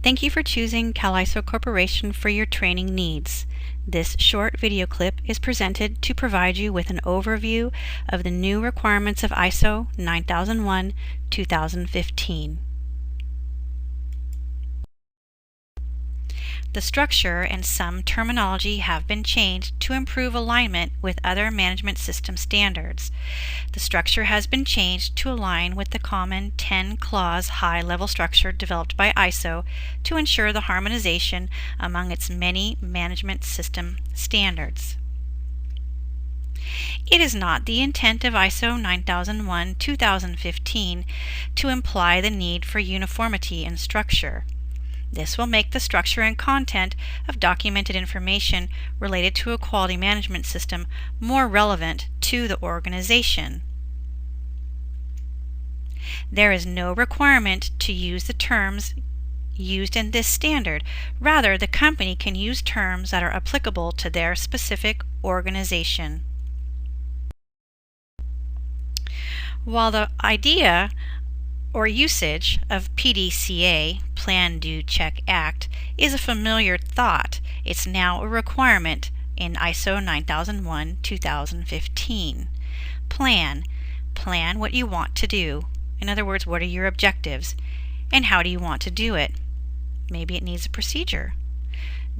Thank you for choosing CalISO Corporation for your training needs. This short video clip is presented to provide you with an overview of the new requirements of ISO 9001-2015. The structure and some terminology have been changed to improve alignment with other management system standards. The structure has been changed to align with the common 10-clause high-level structure developed by ISO to ensure the harmonization among its many management system standards. It is not the intent of ISO 9001-2015 to imply the need for uniformity in structure. This will make the structure and content of documented information related to a quality management system more relevant to the organization. There is no requirement to use the terms used in this standard. Rather, the company can use terms that are applicable to their specific organization. While the idea or usage of PDCA, Plan, Do, Check, Act, is a familiar thought, it's now a requirement in ISO 9001-2015. Plan what you want to do. In other words, what are your objectives and how do you want to do it? Maybe it needs a procedure.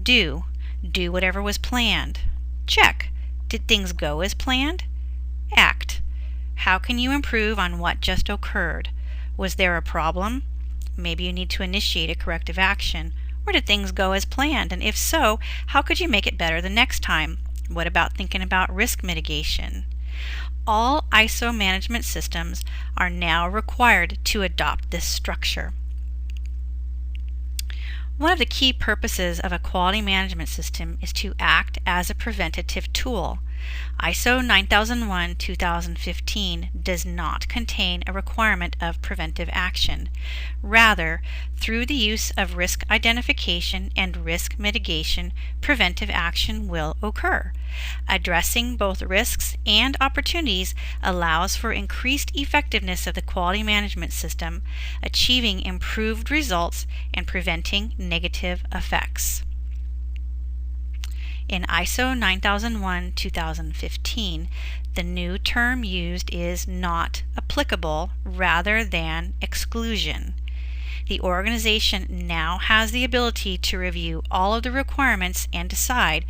Do whatever was planned. Check, did things go as planned? Act, how can you improve on what just occurred? Was there a problem? Maybe you need to initiate a corrective action. Or did things go as planned? And if so, how could you make it better the next time? What about thinking about risk mitigation? All ISO management systems are now required to adopt this structure. One of the key purposes of a quality management system is to act as a preventative tool. ISO 9001-2015 does not contain a requirement of preventive action. Rather, through the use of risk identification and risk mitigation, preventive action will occur. Addressing both risks and opportunities allows for increased effectiveness of the quality management system, achieving improved results and preventing negative effects. In ISO 9001-2015, the new term used is not applicable rather than exclusion. The organization now has the ability to review all of the requirements and decide,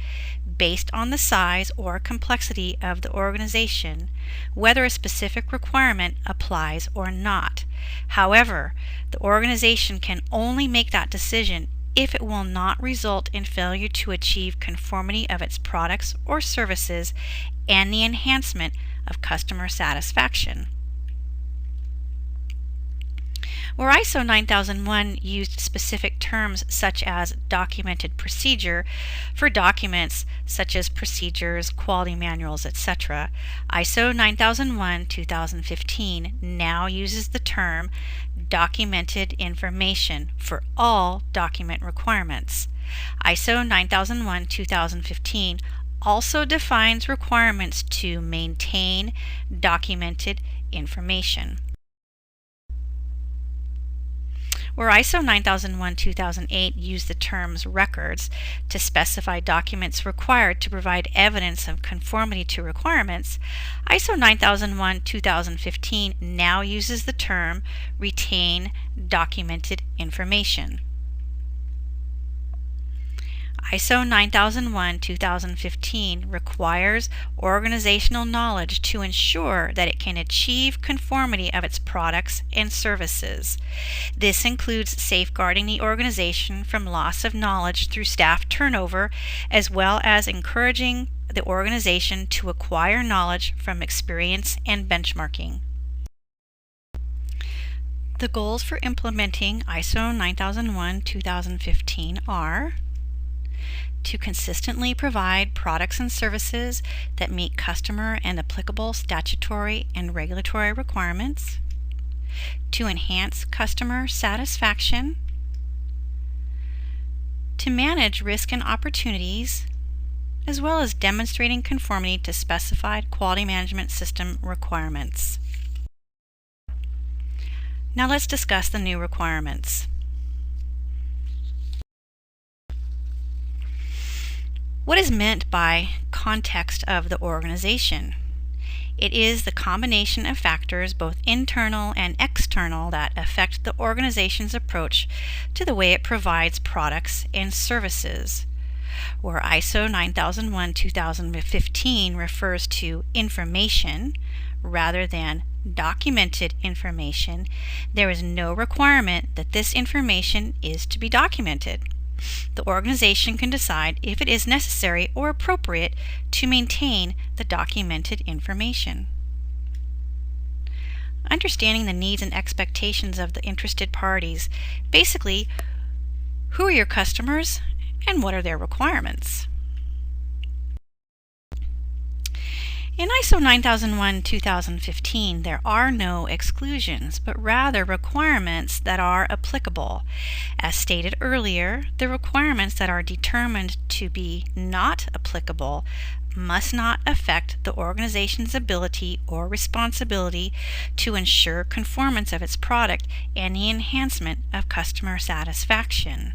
based on the size or complexity of the organization, whether a specific requirement applies or not. However, the organization can only make that decision if it will not result in failure to achieve conformity of its products or services and the enhancement of customer satisfaction. Where ISO 9001 used specific terms such as documented procedure for documents such as procedures, quality manuals, etc., ISO 9001-2015 now uses the term documented information for all document requirements. ISO 9001-2015 also defines requirements to maintain documented information. Where ISO 9001-2008 used the terms records to specify documents required to provide evidence of conformity to requirements, ISO 9001-2015 now uses the term retain documented information. ISO 9001-2015 requires organizational knowledge to ensure that it can achieve conformity of its products and services. This includes safeguarding the organization from loss of knowledge through staff turnover, as well as encouraging the organization to acquire knowledge from experience and benchmarking. The goals for implementing ISO 9001-2015 are to consistently provide products and services that meet customer and applicable statutory and regulatory requirements, to enhance customer satisfaction, to manage risk and opportunities, as well as demonstrating conformity to specified quality management system requirements. Now let's discuss the new requirements. What is meant by context of the organization? It is the combination of factors, both internal and external, that affect the organization's approach to the way it provides products and services. Where ISO 9001-2015 refers to information rather than documented information, there is no requirement that this information is to be documented. The organization can decide if it is necessary or appropriate to maintain the documented information. Understanding the needs and expectations of the interested parties. Basically, who are your customers and what are their requirements? In ISO 9001-2015, there are no exclusions, but rather requirements that are applicable. As stated earlier, the requirements that are determined to be not applicable must not affect the organization's ability or responsibility to ensure conformance of its product and the enhancement of customer satisfaction.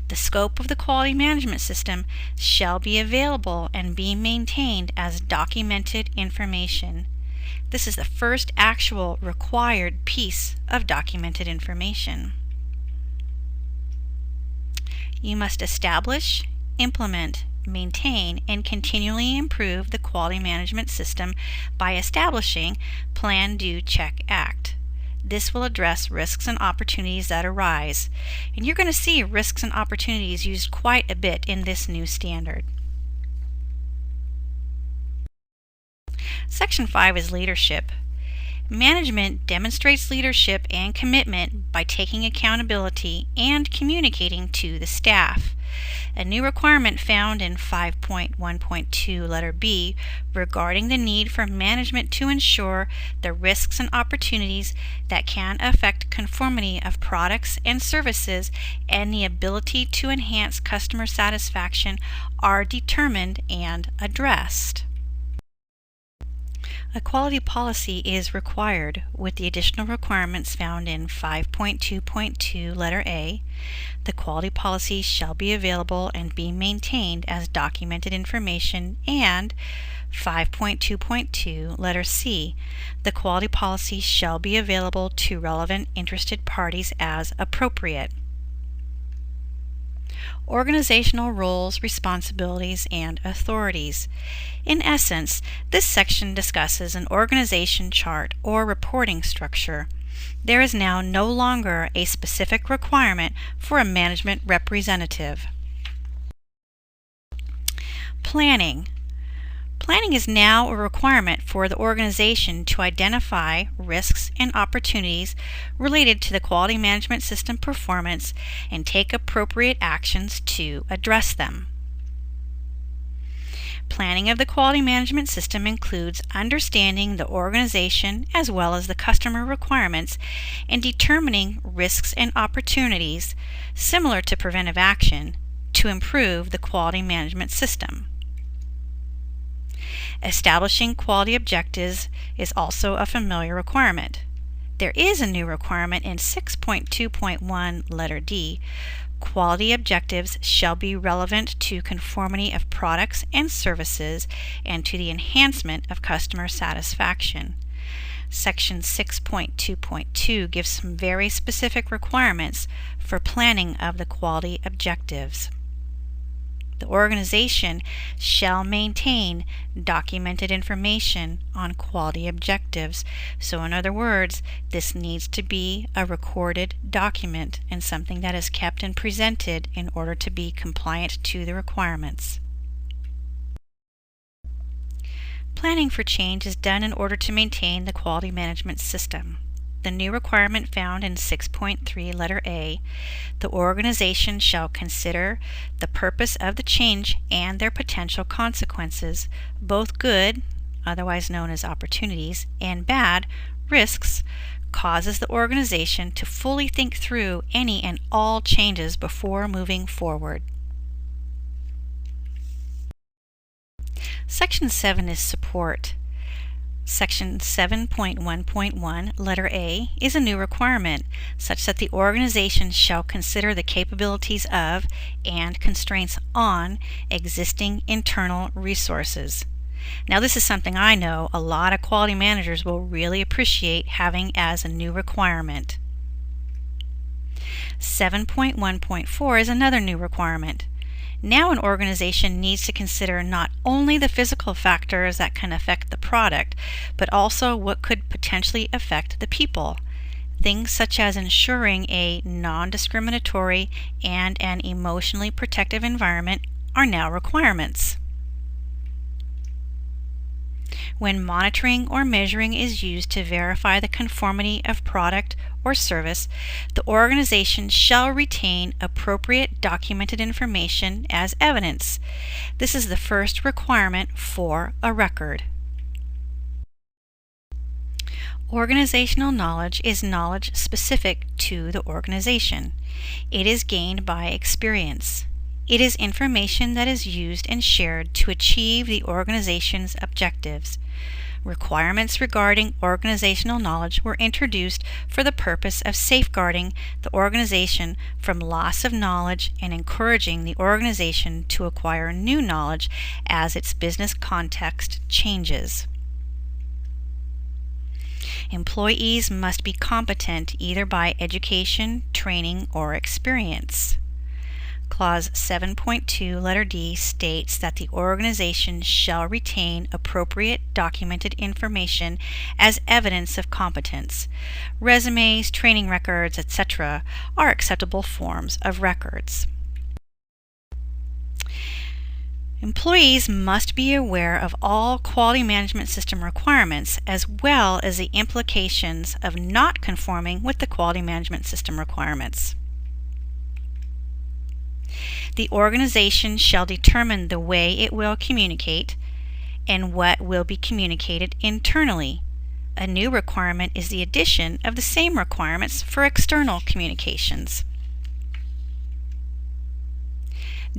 The scope of the quality management system shall be available and be maintained as documented information. This is the first actual required piece of documented information. You must establish, implement, maintain, and continually improve the quality management system by establishing Plan, Do, Check, Act. This will address risks and opportunities that arise, and you're going to see risks and opportunities used quite a bit in this new standard. Section 5 is leadership. Management demonstrates leadership and commitment by taking accountability and communicating to the staff. A new requirement found in 5.1.2 letter B regarding the need for management to ensure the risks and opportunities that can affect conformity of products and services and the ability to enhance customer satisfaction are determined and addressed. A quality policy is required with the additional requirements found in 5.2.2 letter A. The quality policy shall be available and be maintained as documented information, and 5.2.2 letter C. The quality policy shall be available to relevant interested parties as appropriate. Organizational roles, responsibilities, and authorities. In essence, this section discusses an organization chart or reporting structure. There is now no longer a specific requirement for a management representative. Planning. Planning is now a requirement for the organization to identify risks and opportunities related to the quality management system performance and take appropriate actions to address them. Planning of the quality management system includes understanding the organization as well as the customer requirements and determining risks and opportunities, similar to preventive action, to improve the quality management system. Establishing quality objectives is also a familiar requirement. There is a new requirement in 6.2.1 letter D. Quality objectives shall be relevant to conformity of products and services and to the enhancement of customer satisfaction. Section 6.2.2 gives some very specific requirements for planning of the quality objectives. The organization shall maintain documented information on quality objectives. So in other words, this needs to be a recorded document and something that is kept and presented in order to be compliant to the requirements. Planning for change is done in order to maintain the quality management system. The new requirement found in 6.3 letter A, the organization shall consider the purpose of the change and their potential consequences, both good, otherwise known as opportunities, and bad, risks, causes the organization to fully think through any and all changes before moving forward. Section 7 is support. Section 7.1.1, letter A, is a new requirement such that the organization shall consider the capabilities of and constraints on existing internal resources. Now, this is something I know a lot of quality managers will really appreciate having as a new requirement. 7.1.4 is another new requirement. Now an organization needs to consider not only the physical factors that can affect the product, but also what could potentially affect the people. Things such as ensuring a non-discriminatory and an emotionally protective environment are now requirements. When monitoring or measuring is used to verify the conformity of product or service, the organization shall retain appropriate documented information as evidence. This is the first requirement for a record. Organizational knowledge is knowledge specific to the organization. It is gained by experience. It is information that is used and shared to achieve the organization's objectives. Requirements regarding organizational knowledge were introduced for the purpose of safeguarding the organization from loss of knowledge and encouraging the organization to acquire new knowledge as its business context changes. Employees must be competent either by education, training, or experience. Clause 7.2, letter D, states that the organization shall retain appropriate documented information as evidence of competence. Resumes, training records, etc. are acceptable forms of records. Employees must be aware of all quality management system requirements as well as the implications of not conforming with the quality management system requirements. The organization shall determine the way it will communicate and what will be communicated internally. A new requirement is the addition of the same requirements for external communications.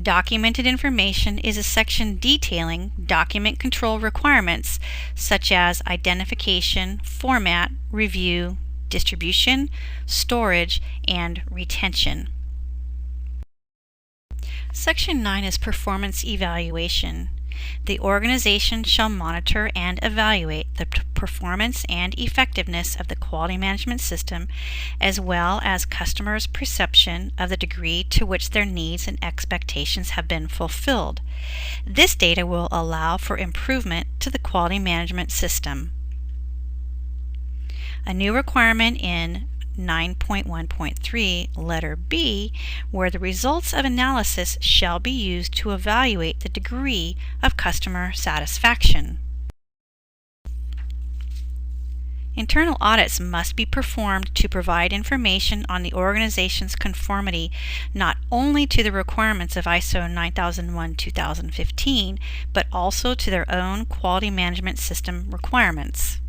Documented information is a section detailing document control requirements such as identification, format, review, distribution, storage, and retention. Section 9 is performance evaluation. The organization shall monitor and evaluate the performance and effectiveness of the quality management system, as well as customers' perception of the degree to which their needs and expectations have been fulfilled. This data will allow for improvement to the quality management system. A new requirement in 9.1.3, letter B, where the results of analysis shall be used to evaluate the degree of customer satisfaction. Internal audits must be performed to provide information on the organization's conformity not only to the requirements of ISO 9001:2015, but also to their own quality management system requirements.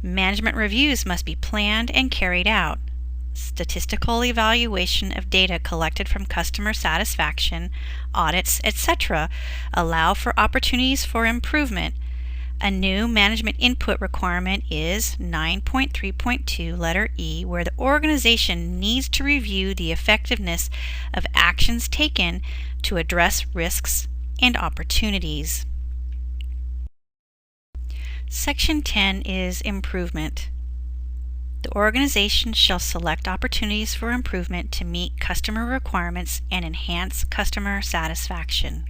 Management reviews must be planned and carried out. Statistical evaluation of data collected from customer satisfaction, audits, etc. allow for opportunities for improvement. A new management input requirement is 9.3.2, letter E, where the organization needs to review the effectiveness of actions taken to address risks and opportunities. Section 10 is improvement. The organization shall select opportunities for improvement to meet customer requirements and enhance customer satisfaction.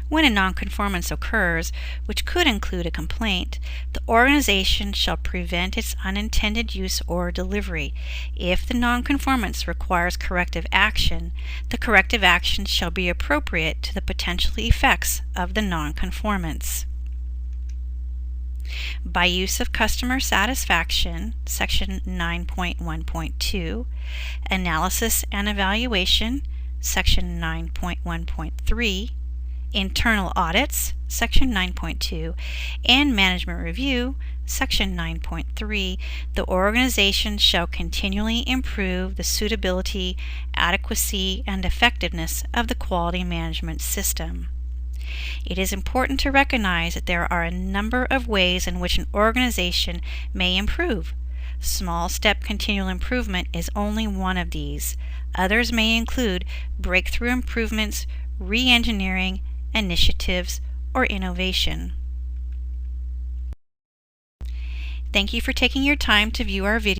When a nonconformance occurs, which could include a complaint, the organization shall prevent its unintended use or delivery. If the nonconformance requires corrective action, the corrective action shall be appropriate to the potential effects of the nonconformance. By use of customer satisfaction, section 9.1.2, analysis and evaluation, section 9.1.3, internal audits, section 9.2, and management review, section 9.3, the organization shall continually improve the suitability, adequacy, and effectiveness of the quality management system. It is important to recognize that there are a number of ways in which an organization may improve. Small step continual improvement is only one of these. Others may include breakthrough improvements, re-engineering, initiatives, or innovation. Thank you for taking your time to view our video.